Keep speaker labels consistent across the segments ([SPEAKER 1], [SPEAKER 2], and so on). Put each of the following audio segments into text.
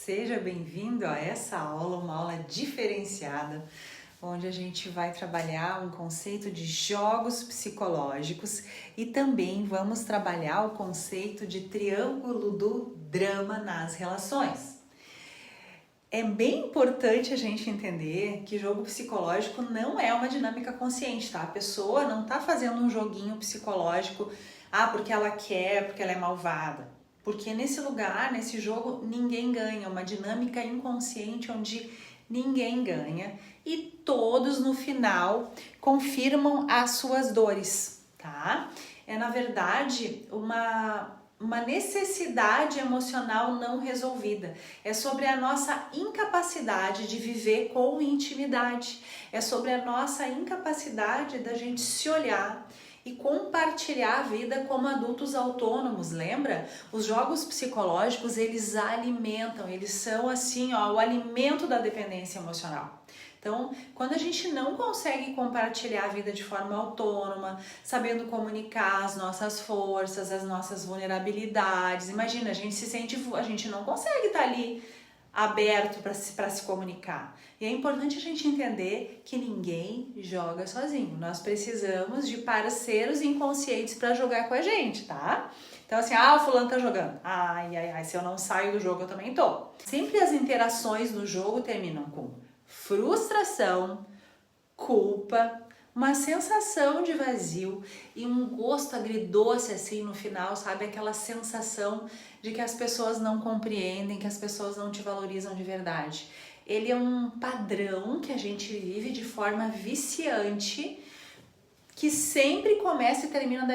[SPEAKER 1] Seja bem-vindo a essa aula, uma aula diferenciada, onde a gente vai trabalhar um conceito de jogos psicológicos e também vamos trabalhar o conceito de triângulo do drama nas relações. É bem importante a gente entender que jogo psicológico não é uma dinâmica consciente, tá? A pessoa não tá fazendo um joguinho psicológico, porque ela quer, porque ela é malvada. Porque nesse lugar, nesse jogo, ninguém ganha, uma dinâmica inconsciente onde ninguém ganha e todos no final confirmam as suas dores, tá? É na verdade uma necessidade emocional não resolvida. É sobre a nossa incapacidade de viver com intimidade. É sobre a nossa incapacidade da gente se olhar e compartilhar a vida como adultos autônomos, lembra? Os jogos psicológicos, eles alimentam, eles são assim, o alimento da dependência emocional. Então, quando a gente não consegue compartilhar a vida de forma autônoma, sabendo comunicar as nossas forças, as nossas vulnerabilidades, imagina, a gente não consegue estar ali aberto para se comunicar. E é importante a gente entender que ninguém joga sozinho. Nós precisamos de parceiros inconscientes para jogar com a gente, tá? Então assim, o fulano tá jogando. Se eu não saio do jogo, eu também tô. Sempre as interações no jogo terminam com frustração, culpa, uma sensação de vazio e um gosto agridoce assim no final, sabe? Aquela sensação de que as pessoas não compreendem, que as pessoas não te valorizam de verdade. Ele é um padrão que a gente vive de forma viciante, que sempre começa e termina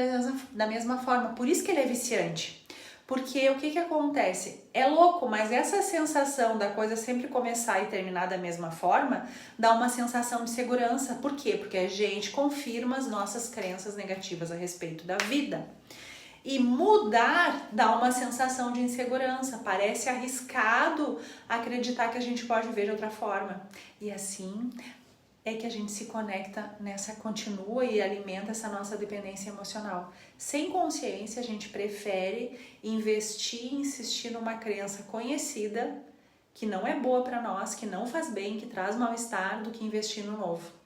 [SPEAKER 1] da mesma forma. Por isso que ele é viciante. Porque o que acontece? É louco, mas essa sensação da coisa sempre começar e terminar da mesma forma dá uma sensação de segurança. Por quê? Porque a gente confirma as nossas crenças negativas a respeito da vida. E mudar dá uma sensação de insegurança. Parece arriscado acreditar que a gente pode viver de outra forma. E assim é que a gente se conecta continua e alimenta essa nossa dependência emocional. Sem consciência, a gente prefere investir e insistir numa crença conhecida, que não é boa para nós, que não faz bem, que traz mal-estar, do que investir no novo.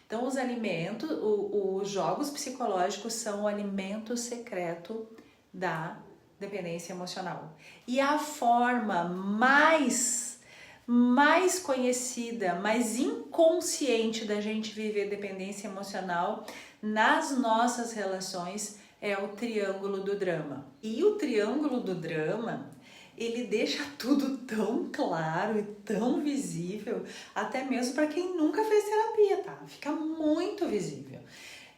[SPEAKER 1] Então, os jogos psicológicos são o alimento secreto da dependência emocional. E a forma mais conhecida, mais inconsciente da gente viver dependência emocional nas nossas relações é o triângulo do drama. E o triângulo do drama, ele deixa tudo tão claro e tão visível, até mesmo para quem nunca fez terapia, tá? Fica muito visível.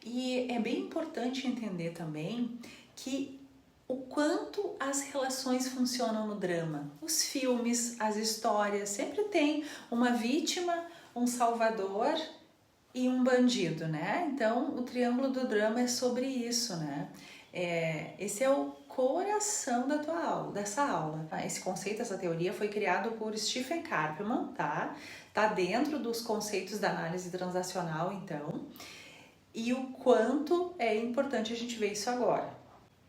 [SPEAKER 1] E é bem importante entender também que o quanto as relações funcionam no drama. Os filmes, as histórias, sempre tem uma vítima, um salvador e um bandido, né? Então, o triângulo do drama é sobre isso, né? Esse é o coração dessa aula. Tá? Esse conceito, essa teoria foi criado por Stephen Karpman, tá? Tá dentro dos conceitos da análise transacional, então. E o quanto é importante a gente ver isso agora.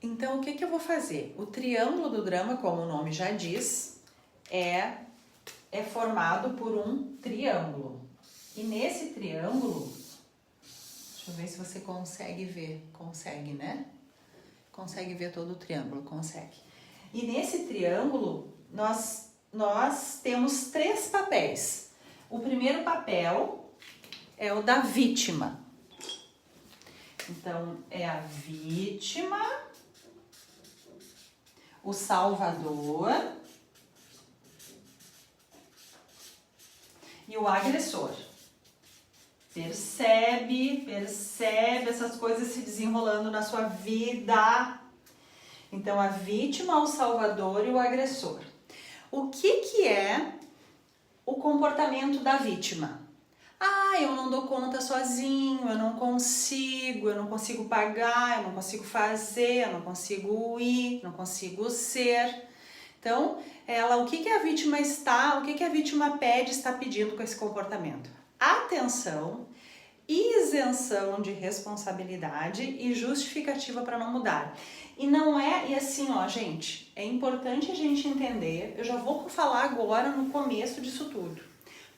[SPEAKER 1] Então, o que eu vou fazer? O triângulo do drama, como o nome já diz, é formado por um triângulo. E nesse triângulo, deixa eu ver se você consegue ver. Consegue, né? Consegue ver todo o triângulo? Consegue. E nesse triângulo, nós temos 3 papéis. O primeiro papel é o da vítima. Então, é a vítima, o salvador e o agressor. Percebe essas coisas se desenrolando na sua vida. Então, a vítima, o salvador e o agressor. O que é o comportamento da vítima? Eu não dou conta sozinho, eu não consigo pagar, eu não consigo fazer, eu não consigo ir, não consigo ser. Então, o que a vítima pede, está pedindo com esse comportamento? Atenção isenção de responsabilidade e justificativa para não mudar. E não é, e assim, ó, gente, é importante a gente entender, eu já vou falar agora no começo disso tudo.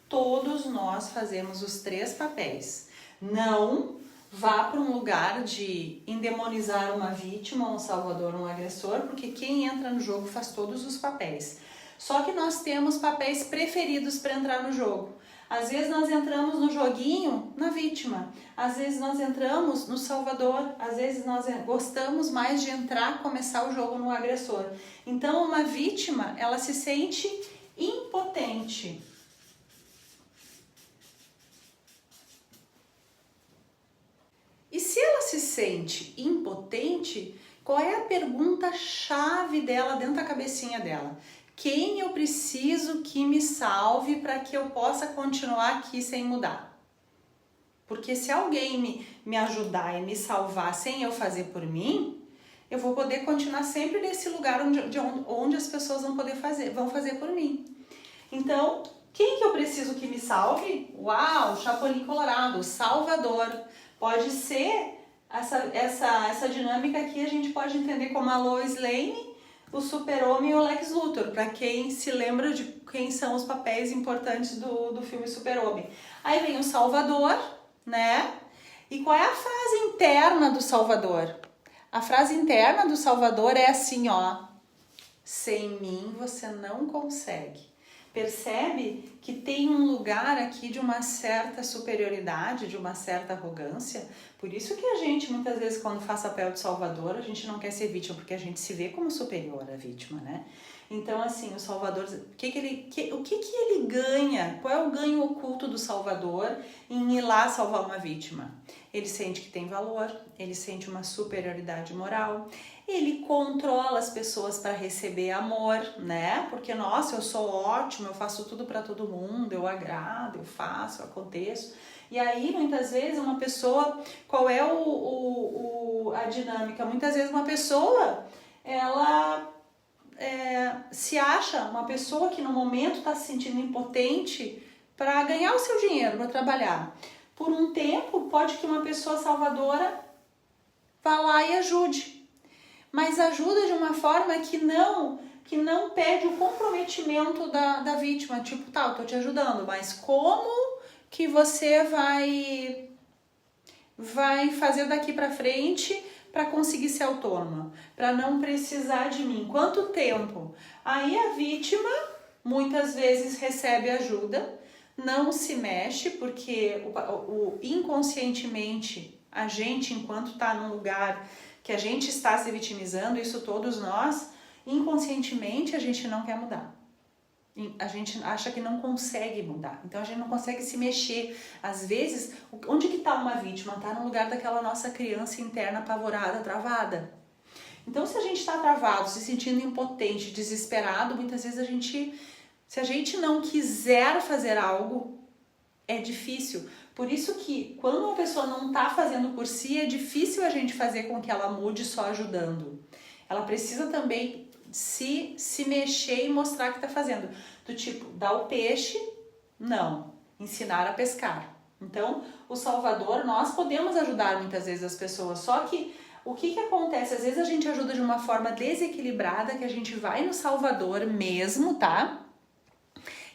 [SPEAKER 1] Todos nós fazemos os 3 papéis. Não vá para um lugar de endemonizar uma vítima, um salvador, um agressor, porque quem entra no jogo faz todos os papéis. Só que nós temos papéis preferidos para entrar no jogo. Às vezes nós entramos no joguinho na vítima, às vezes nós entramos no salvador, às vezes nós gostamos mais de entrar, começar o jogo no agressor. Então uma vítima, ela se sente impotente. E se ela se sente impotente, qual é a pergunta-chave dela dentro da cabecinha dela? Quem eu preciso que me salve para que eu possa continuar aqui sem mudar? Porque se alguém me ajudar e me salvar sem eu fazer por mim, eu vou poder continuar sempre nesse lugar onde as pessoas vão fazer por mim. Então, quem que eu preciso que me salve? Uau, Chapolin Colorado, Salvador. Pode ser essa dinâmica aqui, a gente pode entender como a Lois Lane, o Super-Homem e o Lex Luthor, para quem se lembra de quem são os papéis importantes do filme Super-Homem. Aí vem o Salvador, né? E qual é a frase interna do Salvador? A frase interna do Salvador é assim, ó: sem mim você não consegue. Percebe que tem um lugar aqui de uma certa superioridade, de uma certa arrogância? Por isso que a gente, muitas vezes, quando faz papel de salvador, a gente não quer ser vítima, porque a gente se vê como superior à vítima, né? Então, assim, o salvador, o que ele ganha? Qual é o ganho oculto do salvador em ir lá salvar uma vítima? Ele sente que tem valor, ele sente uma superioridade moral, ele controla as pessoas para receber amor, né? Porque, nossa, eu sou ótimo, eu faço tudo para todo mundo, eu agrado, eu faço, eu aconteço. E aí, muitas vezes, uma pessoa, qual é a dinâmica? Muitas vezes uma pessoa, ela se acha uma pessoa que no momento está se sentindo impotente para ganhar o seu dinheiro, para trabalhar. Por um tempo, pode que uma pessoa salvadora vá lá e ajude. Mas ajuda de uma forma que não pede o comprometimento da vítima. Tipo, tá, eu tô te ajudando, mas como que você vai fazer daqui pra frente para conseguir ser autônoma? Para não precisar de mim? Quanto tempo? Aí a vítima muitas vezes recebe ajuda, não se mexe, porque inconscientemente a gente, enquanto tá num lugar que a gente está se vitimizando, isso todos nós, inconscientemente a gente não quer mudar. A gente acha que não consegue mudar, então a gente não consegue se mexer. Às vezes, onde que está uma vítima? Está no lugar daquela nossa criança interna apavorada, travada. Então, se a gente está travado, se sentindo impotente, desesperado, muitas vezes se a gente não quiser fazer algo, é difícil. Por isso que quando uma pessoa não está fazendo por si, é difícil a gente fazer com que ela mude só ajudando. Ela precisa também se mexer e mostrar que está fazendo. Do tipo, dar o peixe, não. Ensinar a pescar. Então, o salvador, nós podemos ajudar muitas vezes as pessoas, só que o que acontece? Às vezes a gente ajuda de uma forma desequilibrada, que a gente vai no salvador mesmo, tá?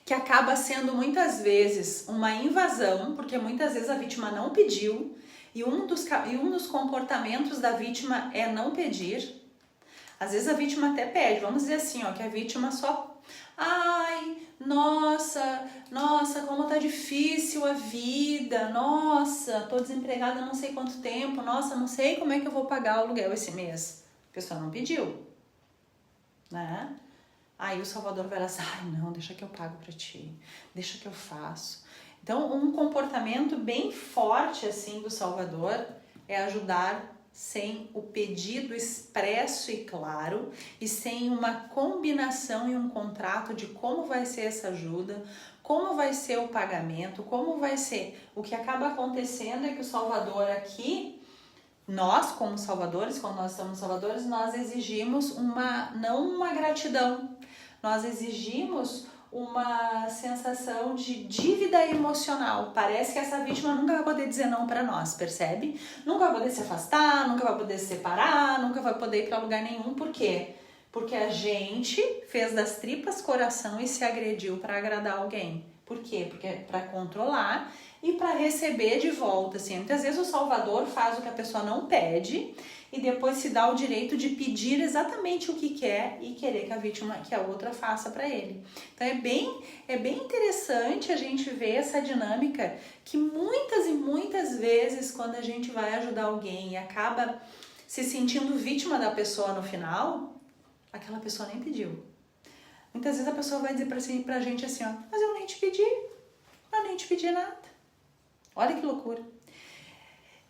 [SPEAKER 1] Que acaba sendo muitas vezes uma invasão, porque muitas vezes a vítima não pediu, e um dos comportamentos da vítima é não pedir. Às vezes a vítima até pede, vamos dizer assim, ó, que a vítima só... Ai, nossa, como tá difícil a vida, nossa, tô desempregada não sei quanto tempo, nossa, não sei como é que eu vou pagar o aluguel esse mês. A pessoa não pediu, né? Aí o salvador vai lá assim, ai não, deixa que eu pago pra ti, deixa que eu faço. Então, um comportamento bem forte assim do salvador é ajudar sem o pedido expresso e claro e sem uma combinação e um contrato de como vai ser essa ajuda, como vai ser o pagamento, como vai ser. O que acaba acontecendo é que o salvador aqui, nós como salvadores, quando nós estamos salvadores, nós exigimos não uma gratidão, nós exigimos uma sensação de dívida emocional. Parece que essa vítima nunca vai poder dizer não para nós, percebe? Nunca vai poder se afastar, nunca vai poder se separar, nunca vai poder ir para lugar nenhum. Por quê? Porque a gente fez das tripas coração e se agrediu para agradar alguém. Por quê? Porque é para controlar e para receber de volta. Assim, muitas vezes o salvador faz o que a pessoa não pede e depois se dá o direito de pedir exatamente o que quer e querer que a outra faça para ele. Então é bem interessante a gente ver essa dinâmica que muitas e muitas vezes quando a gente vai ajudar alguém e acaba se sentindo vítima da pessoa no final, aquela pessoa nem pediu. Muitas vezes a pessoa vai dizer pra gente assim, ó, mas eu nem te pedi nada. Olha que loucura.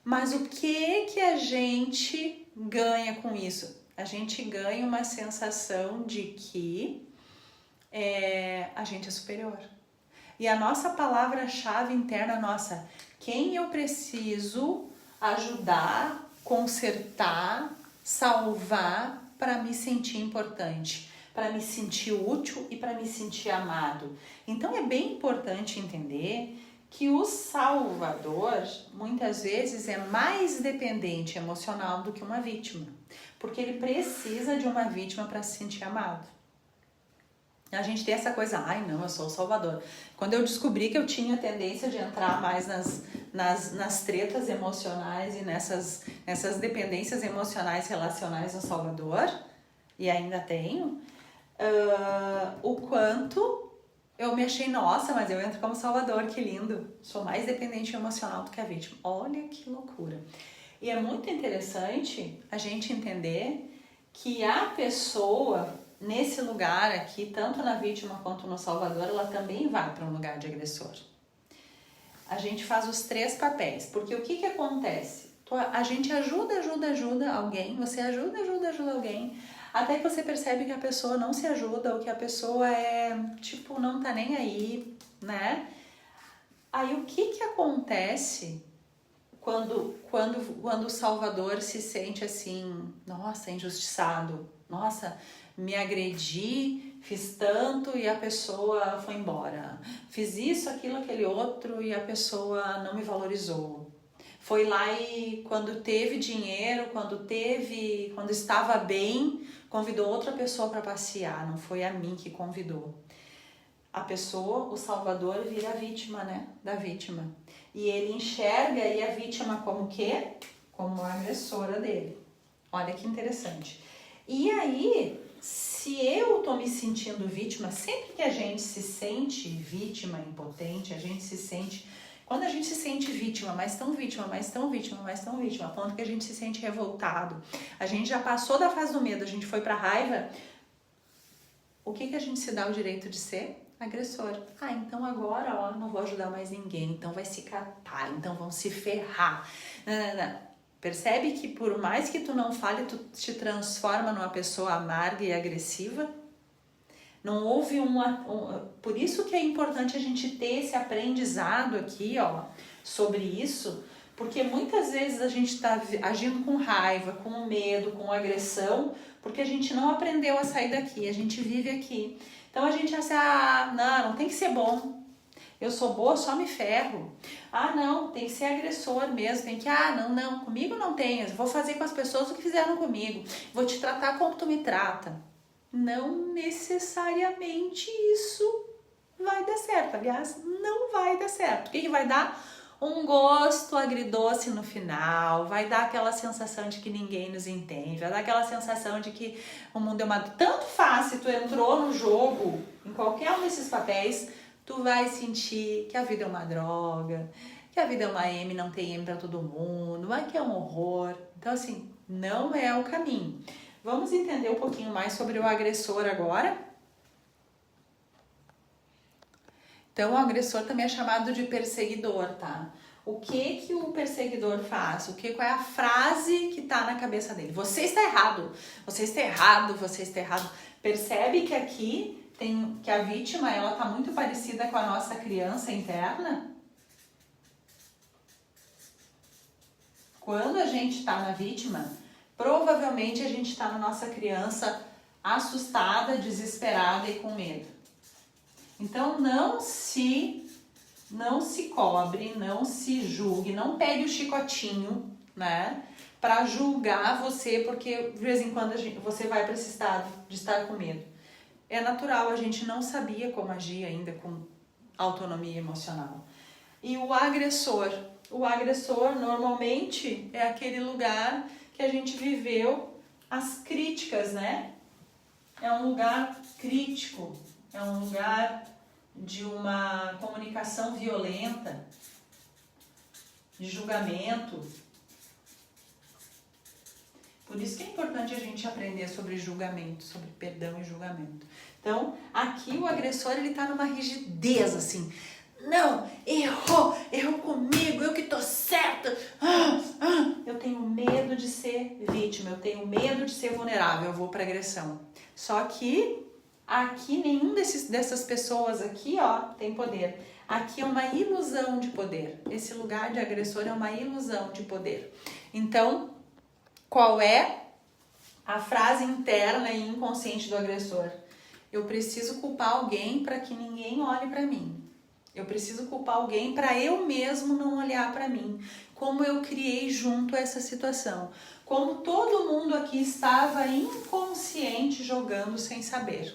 [SPEAKER 1] Mas o que a gente ganha com isso? A gente ganha uma sensação de que a gente é superior. E a nossa palavra-chave interna, nossa, quem eu preciso ajudar, consertar, salvar para me sentir importante, para me sentir útil e para me sentir amado. Então é bem importante entender que o salvador muitas vezes é mais dependente emocional do que uma vítima, porque ele precisa de uma vítima para se sentir amado. A gente tem essa coisa, ai não, eu sou o salvador. Quando eu descobri que eu tinha tendência de entrar mais nas tretas emocionais e nessas dependências emocionais relacionais no salvador, e ainda tenho, o quanto eu me achei, nossa, mas eu entro como salvador, que lindo. Sou mais dependente emocional do que a vítima. Olha que loucura. E é muito interessante a gente entender que a pessoa, nesse lugar aqui, tanto na vítima quanto no salvador, ela também vai para um lugar de agressor. A gente faz os três papéis, porque o que acontece? A gente ajuda alguém, você ajuda alguém, até que você percebe que a pessoa não se ajuda, ou que a pessoa não tá nem aí, né? Aí o que acontece quando o salvador se sente assim, nossa, injustiçado, nossa, me agredi, fiz tanto e a pessoa foi embora, fiz isso, aquilo, aquele outro e a pessoa não me valorizou. Foi lá e quando teve dinheiro, quando estava bem, convidou outra pessoa para passear, não foi a mim que convidou. A pessoa, o salvador, vira a vítima, né? Da vítima. E ele enxerga aí a vítima como o quê? Como a agressora dele. Olha que interessante. E aí, se eu tô me sentindo vítima, sempre que a gente se sente vítima, impotente, quando a gente se sente vítima, mas tão vítima, a ponto que a gente se sente revoltado, a gente já passou da fase do medo, a gente foi pra raiva, o que a gente se dá o direito de ser? Agressor. Ah, então agora, não vou ajudar mais ninguém, então vai se catar, então vão se ferrar. Não. Percebe que por mais que tu não fale, tu te transforma numa pessoa amarga e agressiva? Não houve por isso que é importante a gente ter esse aprendizado aqui, sobre isso, porque muitas vezes a gente está agindo com raiva, com medo, com agressão, porque a gente não aprendeu a sair daqui, a gente vive aqui. Então a gente acha, não tem que ser bom. Eu sou boa, só me ferro. Não, tem que ser agressor mesmo, tem que, não, comigo não tem, eu vou fazer com as pessoas o que fizeram comigo, vou te tratar como tu me trata. Não necessariamente isso vai dar certo, aliás, não vai dar certo. O que vai dar? Um gosto agridoce no final, vai dar aquela sensação de que ninguém nos entende, vai dar aquela sensação de que o mundo é uma... Tanto faz, se tu entrou no jogo, em qualquer um desses papéis, tu vai sentir que a vida é uma droga, que a vida é uma M, não tem M pra todo mundo, que é um horror. Então, assim, não é o caminho. Vamos entender um pouquinho mais sobre o agressor agora. Então, o agressor também é chamado de perseguidor, tá? O que o perseguidor faz? Qual é a frase que tá na cabeça dele? Você está errado, você está errado, você está errado. Percebe que aqui que a vítima, ela tá muito parecida com a nossa criança interna? Quando a gente tá na vítima, provavelmente a gente está na nossa criança assustada, desesperada e com medo. Então não se cobre, não se julgue, não pegue o chicotinho, né, para julgar você, porque de vez em quando você vai para esse estado de estar com medo. É natural, a gente não sabia como agir ainda com autonomia emocional. E o agressor normalmente é aquele lugar que a gente viveu as críticas, né? É um lugar crítico, é um lugar de uma comunicação violenta, de julgamento. Por isso que é importante a gente aprender sobre julgamento, sobre perdão e julgamento. Então, aqui o agressor, ele tá numa rigidez, assim. Não, errou comigo, eu que tô certa. Eu tenho medo de ser vítima, eu tenho medo de ser vulnerável, eu vou pra agressão. Só que aqui nenhum dessas pessoas aqui, ó, tem poder. Aqui é uma ilusão de poder. Esse lugar de agressor é uma ilusão de poder. Então, qual é a frase interna e inconsciente do agressor? Eu preciso culpar alguém para que ninguém olhe para mim. Eu preciso culpar alguém para eu mesmo não olhar para mim. Como eu criei junto a essa situação. Como todo mundo aqui estava inconsciente jogando sem saber.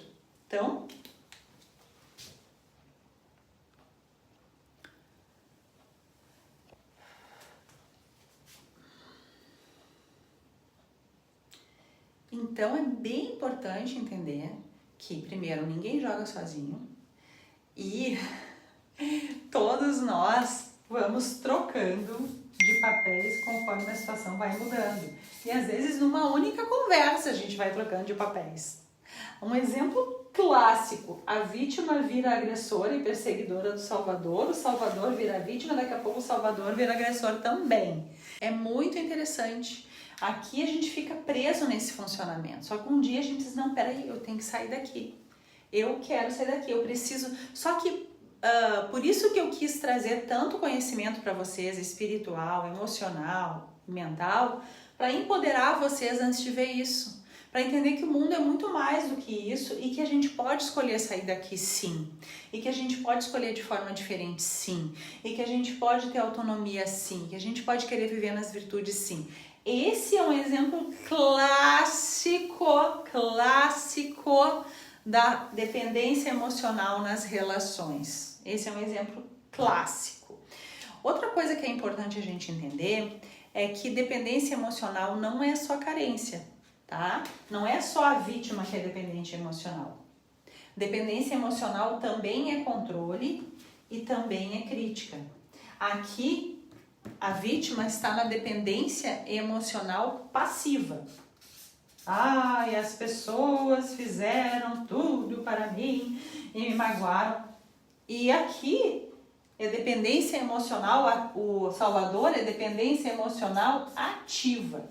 [SPEAKER 1] Então é bem importante entender que, primeiro, ninguém joga sozinho e todos nós vamos trocando de papéis conforme a situação vai mudando. E às vezes numa única conversa a gente vai trocando de papéis. Um exemplo clássico, a vítima vira agressora e perseguidora do Salvador, o Salvador vira vítima, daqui a pouco o Salvador vira agressor também. É muito interessante. Aqui a gente fica preso nesse funcionamento, só que um dia a gente diz, não, peraí, eu tenho que sair daqui. Eu quero sair daqui, eu preciso... Só que por isso que eu quis trazer tanto conhecimento para vocês, espiritual, emocional, mental, para empoderar vocês antes de ver isso. Para entender que o mundo é muito mais do que isso e que a gente pode escolher sair daqui sim. E que a gente pode escolher de forma diferente sim. E que a gente pode ter autonomia sim. Que a gente pode querer viver nas virtudes sim. Esse é um exemplo clássico da dependência emocional nas relações. Esse é um exemplo clássico. Outra coisa que é importante a gente entender é que dependência emocional não é só carência, tá? Não é só a vítima que é dependente emocional. Dependência emocional também é controle e também é crítica. Aqui, a vítima está na dependência emocional passiva. Ai, as pessoas fizeram tudo para mim e me magoaram. E aqui é dependência emocional, o Salvador é dependência emocional ativa.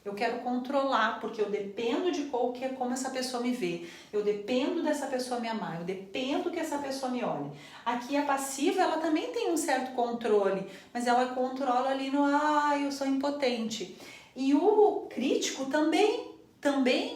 [SPEAKER 1] Eu quero controlar, porque eu dependo de como essa pessoa me vê. Eu dependo dessa pessoa me amar. Eu dependo que essa pessoa me olhe. Aqui a passiva, ela também tem um certo controle, mas ela controla ali no, eu sou impotente. E o crítico também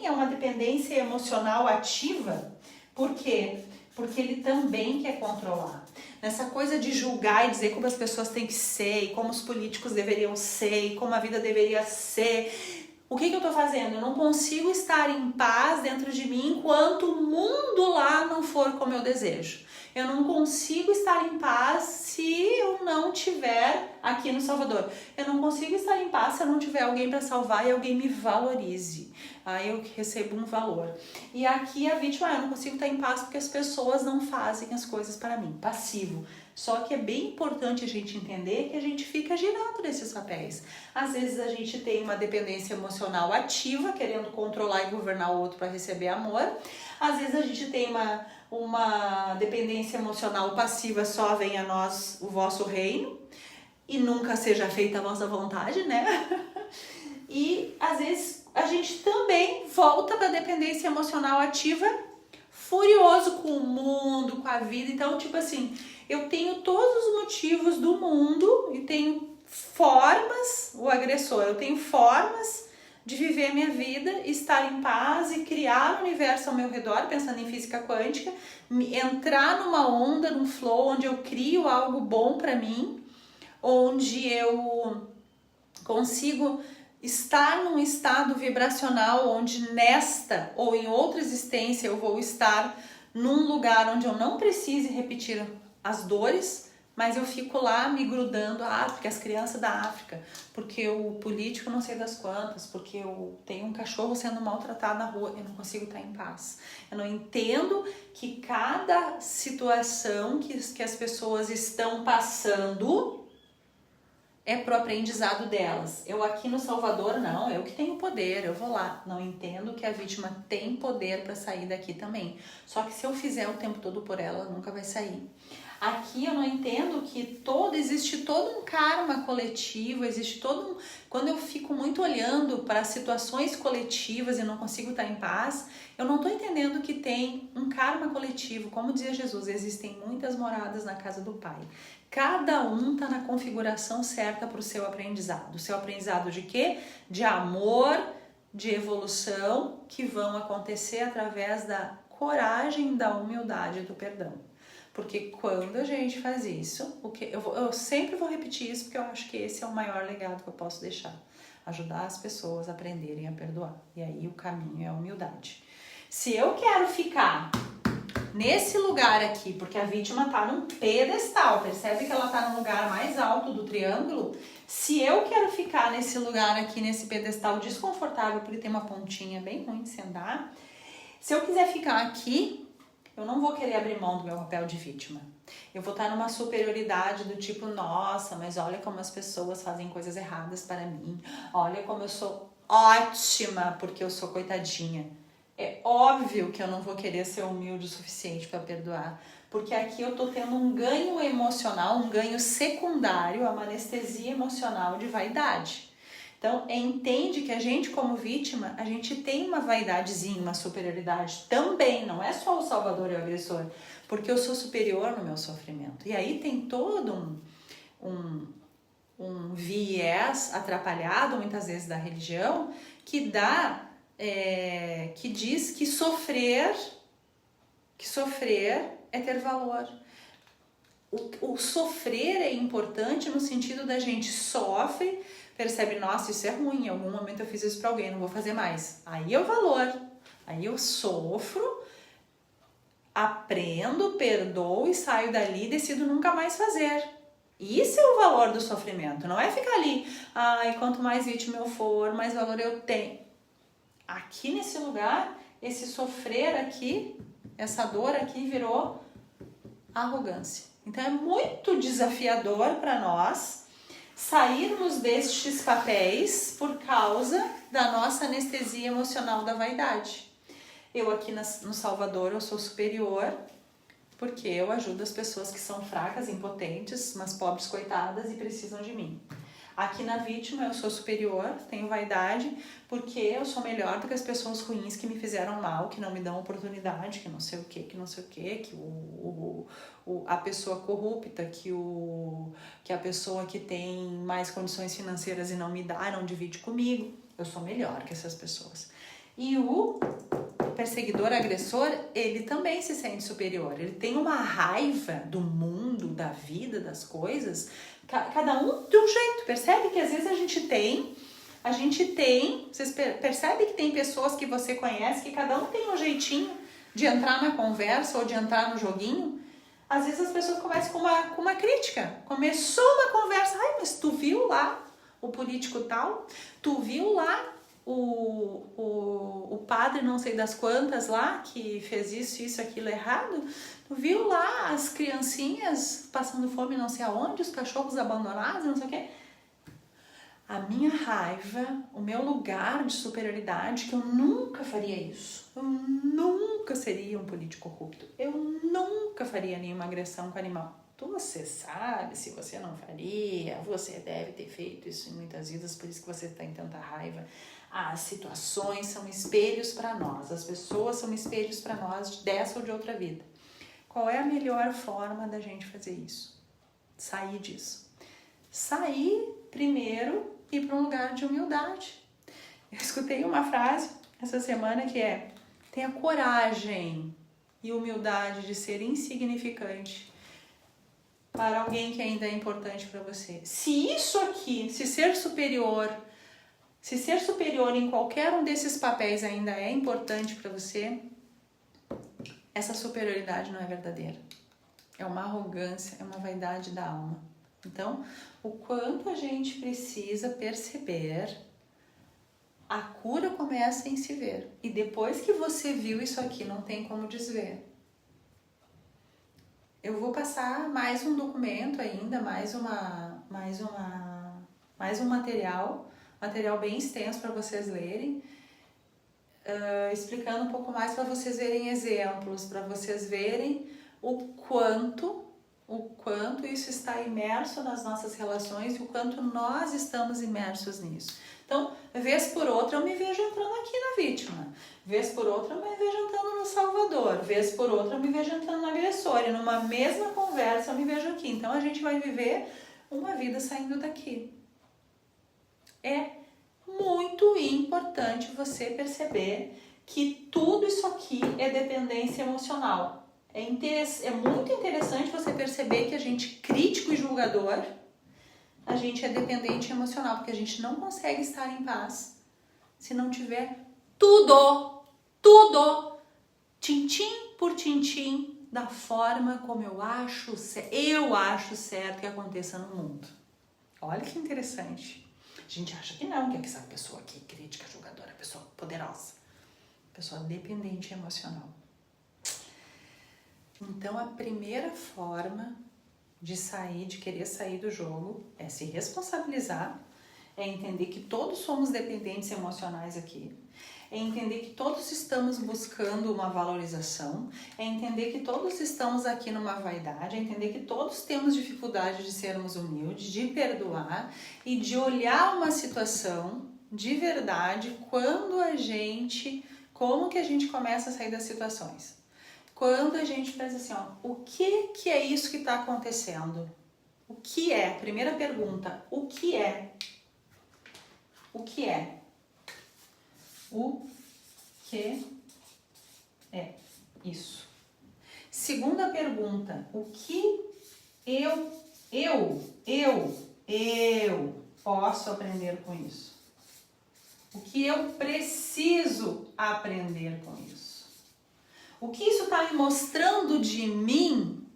[SPEAKER 1] é uma dependência emocional ativa. Por quê? Porque ele também quer controlar. Nessa coisa de julgar e dizer como as pessoas têm que ser, e como os políticos deveriam ser, e como a vida deveria ser. O que eu estou fazendo? Eu não consigo estar em paz dentro de mim enquanto o mundo lá não for como eu desejo. Eu não consigo estar em paz se eu não tiver aqui no Salvador. Eu não consigo estar em paz se eu não tiver alguém para salvar e alguém me valorize. Aí eu recebo um valor. E aqui a vítima, eu não consigo estar em paz porque as pessoas não fazem as coisas para mim. Passivo. Só que é bem importante a gente entender que a gente fica girando nesses papéis. Às vezes a gente tem uma dependência emocional ativa, querendo controlar e governar o outro para receber amor. Às vezes a gente tem uma dependência emocional passiva, só vem a nós o vosso reino e nunca seja feita a vossa vontade, né? E às vezes a gente também volta para a dependência emocional ativa, furioso com o mundo, com a vida. Então, tipo assim, eu tenho todos os motivos do mundo e tenho formas, o agressor, eu tenho formas de viver a minha vida, estar em paz e criar um universo ao meu redor, pensando em física quântica, entrar numa onda, num flow, onde eu crio algo bom para mim, onde eu consigo estar num estado vibracional onde nesta ou em outra existência eu vou estar num lugar onde eu não precise repetir as dores, mas eu fico lá me grudando, porque as crianças da África, porque o político não sei das quantas, porque eu tenho um cachorro sendo maltratado na rua, eu não consigo estar em paz. Eu não entendo que cada situação que as pessoas estão passando é pro aprendizado delas. Eu aqui no Salvador, não, eu que tenho poder, eu vou lá. Não entendo que a vítima tem poder para sair daqui também. Só que se eu fizer o tempo todo por ela, nunca vai sair. Aqui eu não entendo que existe todo um karma coletivo, existe todo um... Quando eu fico muito olhando para situações coletivas e não consigo estar em paz, eu não estou entendendo que tem um karma coletivo. Como dizia Jesus, existem muitas moradas na casa do Pai. Cada um está na configuração certa para o seu aprendizado. O seu aprendizado de quê? De amor, de evolução, que vão acontecer através da coragem, da humildade e do perdão. Porque quando a gente faz isso, eu sempre vou repetir isso, porque eu acho que esse é o maior legado que eu posso deixar. Ajudar as pessoas a aprenderem a perdoar. E aí o caminho é a humildade. Se eu quero ficar nesse lugar aqui, porque a vítima tá num pedestal, percebe que ela tá no lugar mais alto do triângulo? Se eu quero ficar nesse lugar aqui, nesse pedestal desconfortável, porque tem uma pontinha bem ruim de se andar, se eu quiser ficar aqui, eu não vou querer abrir mão do meu papel de vítima. Eu vou estar numa superioridade do tipo, nossa, mas olha como as pessoas fazem coisas erradas para mim. Olha como eu sou ótima porque eu sou coitadinha. É óbvio que eu não vou querer ser humilde o suficiente para perdoar. Porque aqui eu tô tendo um ganho emocional, um ganho secundário, uma anestesia emocional de vaidade. Então, entende que a gente, como vítima, a gente tem uma vaidadezinha, uma superioridade também, não é só o salvador e o agressor, porque eu sou superior no meu sofrimento. E aí tem todo um viés atrapalhado, muitas vezes, da religião, que diz que sofrer é ter valor. O sofrer é importante no sentido da gente sofre, percebe, nossa, isso é ruim, em algum momento eu fiz isso pra alguém, não vou fazer mais. Aí é o valor, aí eu sofro, aprendo, perdoo e saio dali e decido nunca mais fazer. Isso é o valor do sofrimento, não é ficar ali, quanto mais vítima eu for, mais valor eu tenho. Aqui nesse lugar, esse sofrer aqui, essa dor aqui virou arrogância. Então é muito desafiador para nós sairmos destes papéis por causa da nossa anestesia emocional da vaidade. Eu aqui no Salvador, eu sou superior porque eu ajudo as pessoas que são fracas, impotentes, mas pobres coitadas e precisam de mim. Aqui na vítima eu sou superior, tenho vaidade, porque eu sou melhor do que as pessoas ruins que me fizeram mal, que não me dão oportunidade, que não sei o que, que a pessoa corrupta, que a pessoa que tem mais condições financeiras e não me dá, não divide comigo. Eu sou melhor que essas pessoas. E o perseguidor, agressor, ele também se sente superior. Ele tem uma raiva do mundo, da vida, das coisas, cada um de um jeito. Percebe que às vezes a gente tem, vocês percebem que tem pessoas que você conhece que cada um tem um jeitinho de entrar na conversa ou de entrar no joguinho. Às vezes as pessoas começam com uma crítica. Começou uma conversa, mas tu viu lá o político tal? Tu viu lá o padre não sei das quantas lá que fez isso, aquilo errado? Tu viu lá as criancinhas passando fome não sei aonde, os cachorros abandonados, não sei o quê? A minha raiva, o meu lugar de superioridade, que eu nunca faria isso. Eu nunca seria um político corrupto. Eu nunca faria nenhuma agressão com animal. Você sabe, se você não faria, você deve ter feito isso em muitas vidas, por isso que você está em tanta raiva. As situações são espelhos para nós, as pessoas são espelhos para nós dessa ou de outra vida. Qual é a melhor forma da gente fazer isso? Sair disso. Sair primeiro e ir para um lugar de humildade. Eu escutei uma frase essa semana que é: tenha coragem e humildade de ser insignificante para alguém que ainda é importante para você. Se isso aqui, se ser superior em qualquer um desses papéis ainda é importante para você, essa superioridade não é verdadeira. É uma arrogância, é uma vaidade da alma. Então, o quanto a gente precisa perceber, a cura começa em se ver. E depois que você viu isso aqui, não tem como desver. Eu vou passar mais um documento ainda, mais um material bem extenso para vocês lerem, explicando um pouco mais para vocês verem exemplos, para vocês verem o quanto isso está imerso nas nossas relações e o quanto nós estamos imersos nisso. Então, vez por outra eu me vejo entrando aqui na vítima, vez por outra eu me vejo entrando no salvador, vez por outra eu me vejo entrando no agressor, e numa mesma conversa eu me vejo aqui. Então a gente vai viver uma vida saindo daqui. É muito importante você perceber que tudo isso aqui é dependência emocional. É muito interessante você perceber que a gente, crítico e julgador, a gente é dependente emocional, porque a gente não consegue estar em paz se não tiver tudo, tintim por tintim, da forma como eu acho certo que aconteça no mundo. Olha que interessante. A gente acha que não, que essa pessoa aqui, crítica, julgadora, pessoa poderosa, pessoa dependente emocional. Então, a primeira forma de querer sair do jogo é se responsabilizar, é entender que todos somos dependentes emocionais aqui, é entender que todos estamos buscando uma valorização, é entender que todos estamos aqui numa vaidade, é entender que todos temos dificuldade de sermos humildes, de perdoar e de olhar uma situação de verdade como que a gente começa a sair das situações. Quando a gente faz assim, o que é isso que está acontecendo? O que é? Primeira pergunta, o que é? O que é? O que é isso? Segunda pergunta, o que eu posso aprender com isso? O que eu preciso aprender com isso? O que isso está me mostrando de mim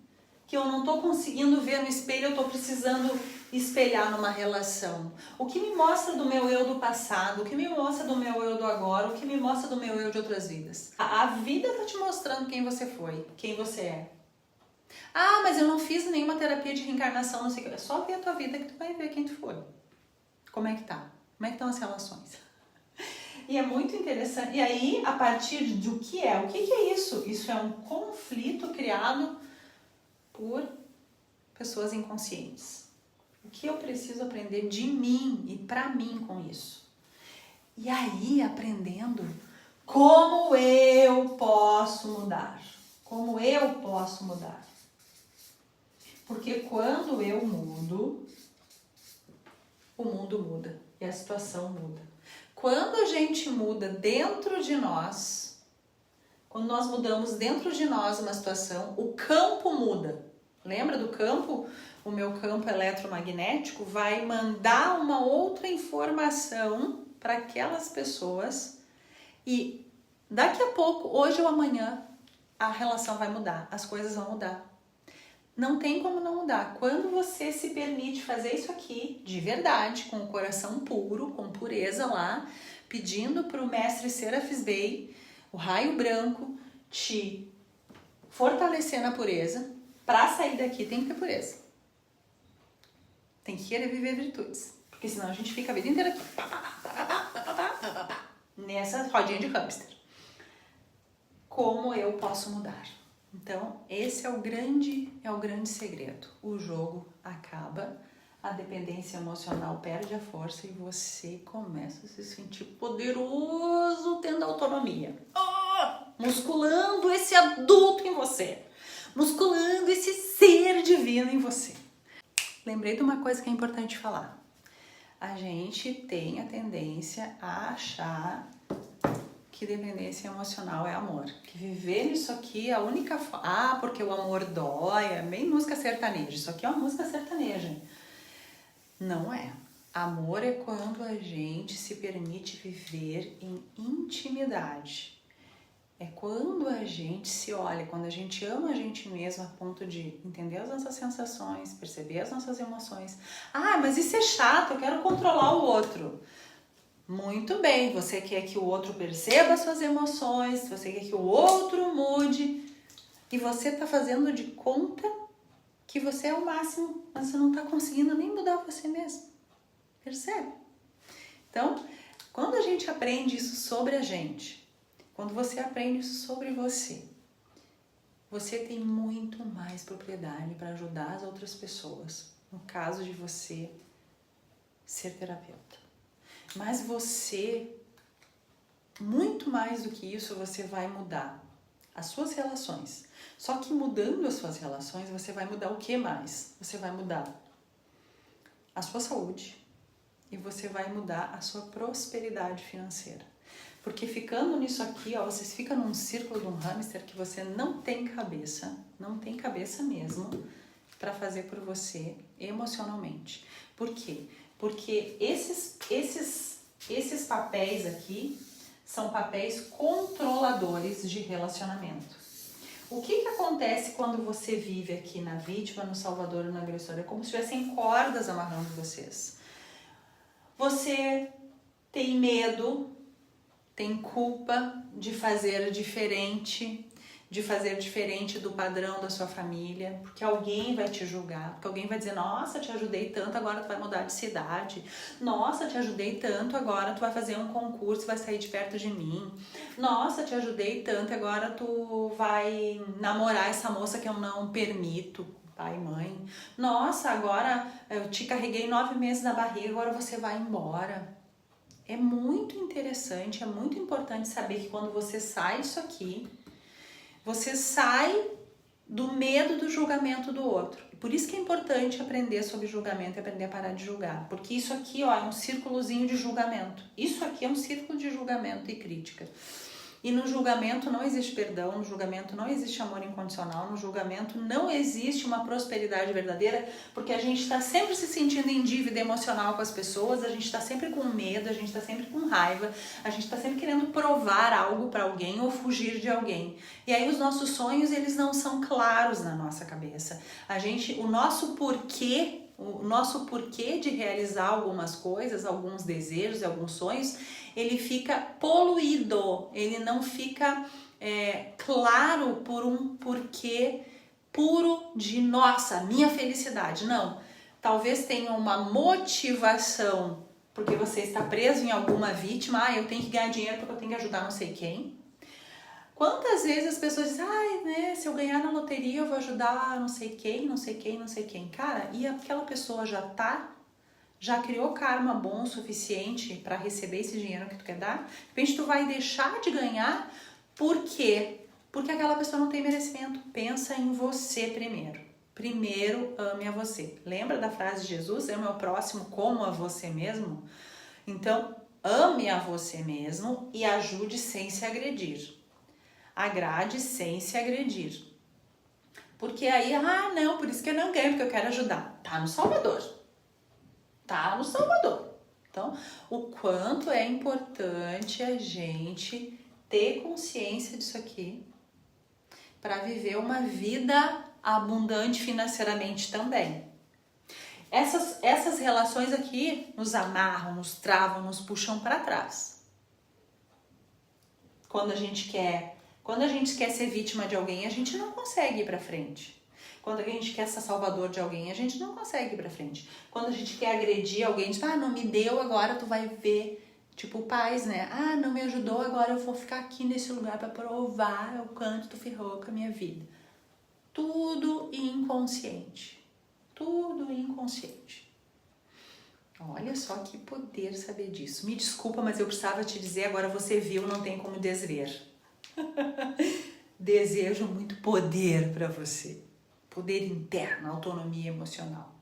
[SPEAKER 1] que eu não estou conseguindo ver no espelho, eu estou precisando espelhar numa relação? O que me mostra do meu eu do passado? O que me mostra do meu eu do agora? O que me mostra do meu eu de outras vidas? A vida está te mostrando quem você foi, quem você é. Ah, mas eu não fiz nenhuma terapia de reencarnação, não sei o que. É só ver a tua vida que tu vai ver quem tu foi. Como é que tá? Como é que estão as relações? E é muito interessante. E aí, a partir do que é? O que é isso? Isso é um conflito criado por pessoas inconscientes. O que eu preciso aprender de mim e pra mim com isso? E aí, aprendendo como eu posso mudar. Como eu posso mudar. Porque quando eu mudo, o mundo muda e a situação muda. Quando a gente muda dentro de nós, quando nós mudamos dentro de nós uma situação, o campo muda. Lembra do campo? O meu campo eletromagnético vai mandar uma outra informação para aquelas pessoas e daqui a pouco, hoje ou amanhã, a relação vai mudar, as coisas vão mudar. Não tem como não mudar. Quando você se permite fazer isso aqui, de verdade, com o coração puro, com pureza lá, pedindo para o mestre Serafis Bey, o raio branco, te fortalecer na pureza, para sair daqui tem que ter pureza. Tem que querer viver virtudes. Porque senão a gente fica a vida inteira aqui, nessa rodinha de hamster. Como eu posso mudar? Então, esse é o grande segredo. O jogo acaba, a dependência emocional perde a força e você começa a se sentir poderoso, tendo autonomia. Musculando esse adulto em você. Musculando esse ser divino em você. Lembrei de uma coisa que é importante falar. a gente tem a tendência a achar que dependência emocional é amor. Que viver nisso aqui é a única forma. Ah, porque o amor dói, é bem música sertaneja. Isso aqui é uma música sertaneja. Não é. Amor é quando a gente se permite viver em intimidade. É quando a gente se olha, quando a gente ama a gente mesmo a ponto de entender as nossas sensações, perceber as nossas emoções. Ah, mas isso é chato, eu quero controlar o outro. Muito bem, você quer que o outro perceba as suas emoções, você quer que o outro mude e você está fazendo de conta que você é o máximo, mas você não está conseguindo nem mudar você mesmo. Percebe? Então, quando a gente aprende isso sobre a gente, quando você aprende isso sobre você, você tem muito mais propriedade para ajudar as outras pessoas, no caso de você ser terapeuta. Mas você, muito mais do que isso, você vai mudar as suas relações. Só que mudando as suas relações, você vai mudar o que mais? Você vai mudar a sua saúde e você vai mudar a sua prosperidade financeira. Porque ficando nisso aqui, ó, você fica num círculo de um hamster que você não tem cabeça mesmo para fazer por você emocionalmente. Por quê? Porque esses papéis aqui são papéis controladores de relacionamento. O que acontece quando você vive aqui na vítima, no salvador e no agressor? É como se tivessem cordas amarrando vocês. Você tem medo, tem culpa de fazer diferente do padrão da sua família, porque alguém vai te julgar, porque alguém vai dizer, nossa, te ajudei tanto, agora tu vai mudar de cidade, nossa, te ajudei tanto, agora tu vai fazer um concurso e vai sair de perto de mim, nossa, te ajudei tanto, agora tu vai namorar essa moça que eu não permito, pai e mãe, nossa, agora eu te carreguei 9 meses na barriga, agora você vai embora. É muito interessante, é muito importante saber que quando você sai disso aqui, você sai do medo do julgamento do outro. Por isso que é importante aprender sobre julgamento e aprender a parar de julgar. Porque isso aqui, ó, é um círculozinho de julgamento. Isso aqui é um círculo de julgamento e crítica. E no julgamento não existe perdão, no julgamento não existe amor incondicional, no julgamento não existe uma prosperidade verdadeira, porque a gente está sempre se sentindo em dívida emocional com as pessoas, a gente está sempre com medo, a gente está sempre com raiva, a gente está sempre querendo provar algo para alguém ou fugir de alguém. E aí os nossos sonhos, eles não são claros na nossa cabeça. O nosso porquê de realizar algumas coisas, alguns desejos e alguns sonhos, ele fica poluído, ele não fica claro por um porquê puro de, nossa, minha felicidade. Não, talvez tenha uma motivação, porque você está preso em alguma vítima, eu tenho que ganhar dinheiro porque eu tenho que ajudar não sei quem. Quantas vezes as pessoas dizem, se eu ganhar na loteria eu vou ajudar não sei quem, não sei quem, não sei quem. Cara, e aquela pessoa já criou karma bom o suficiente para receber esse dinheiro que tu quer dar? De repente tu vai deixar de ganhar, por quê? Porque aquela pessoa não tem merecimento. Pensa em você primeiro. Primeiro ame a você. Lembra da frase de Jesus? Ame ao próximo como a você mesmo? Então, ame a você mesmo e ajude sem se agredir. Agrade sem se agredir. Porque aí, não, por isso que eu não ganho, porque eu quero ajudar. Tá no Salvador. Então, o quanto é importante a gente ter consciência disso aqui para viver uma vida abundante financeiramente também. Essas relações aqui nos amarram, nos travam, nos puxam para trás. Quando a gente quer ser vítima de alguém, a gente não consegue ir para frente. Quando a gente quer ser salvador de alguém, a gente não consegue ir pra frente. Quando a gente quer agredir alguém, tipo, não me deu, agora tu vai ver. Tipo, pais, né? Não me ajudou, agora eu vou ficar aqui nesse lugar pra provar o quanto tu ferrou com a minha vida. Tudo inconsciente. Tudo inconsciente. Olha só que poder saber disso. Me desculpa, mas eu precisava te dizer, agora você viu, não tem como desver. Desejo muito poder pra você. Poder interno, autonomia emocional.